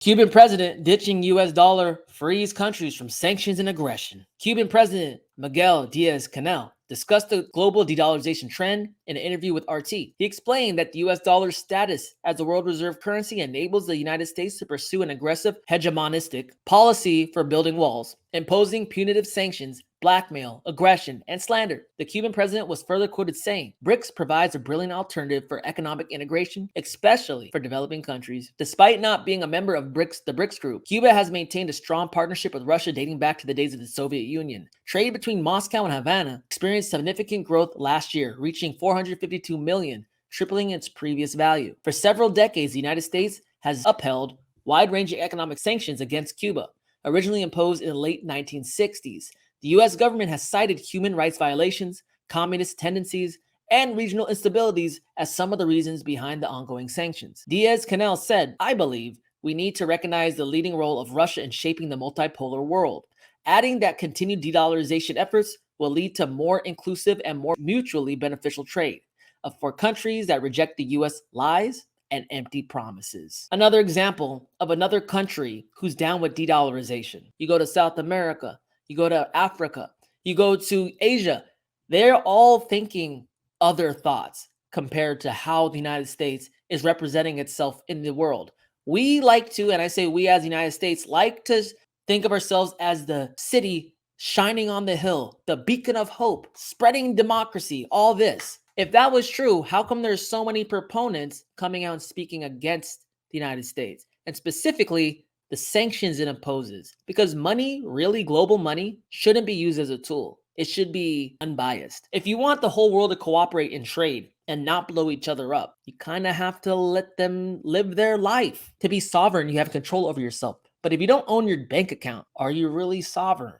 Cuban president ditching US dollar frees countries from sanctions and aggression. Cuban President Miguel Diaz-Canel discussed the global de-dollarization trend in an interview with RT. He explained that the US dollar's status as the world reserve currency enables the United States to pursue an aggressive hegemonistic policy for building walls, imposing punitive sanctions, blackmail, aggression, and slander. The Cuban president was further quoted saying, BRICS provides a brilliant alternative for economic integration, especially for developing countries. Despite not being a member of the BRICS group, Cuba has maintained a strong partnership with Russia dating back to the days of the Soviet Union. Trade between Moscow and Havana experienced significant growth last year, reaching 452 million, tripling its previous value. For several decades, the United States has upheld wide-ranging economic sanctions against Cuba, originally imposed in the late 1960s. The U.S. government has cited human rights violations, communist tendencies, and regional instabilities as some of the reasons behind the ongoing sanctions. Diaz-Canel said, "I believe we need to recognize the leading role of Russia in shaping the multipolar world," adding that continued de-dollarization efforts will lead to more inclusive and more mutually beneficial trade for countries that reject the U.S. lies and empty promises. Another example of another country who's down with de-dollarization. You go to South America, you go to Africa, you go to Asia. They're all thinking other thoughts compared to how the United States is representing itself in the world. We like to, and I say we as the United States, like to think of ourselves as the city shining on the hill, the beacon of hope, spreading democracy, all this. If that was true, how come there's so many proponents coming out and speaking against the United States? And specifically, the sanctions it imposes. Because money, really global money, shouldn't be used as a tool. It should be unbiased. If you want the whole world to cooperate in trade and not blow each other up, you kind of have to let them live their life. To be sovereign, you have control over yourself. But if you don't own your bank account, are you really sovereign?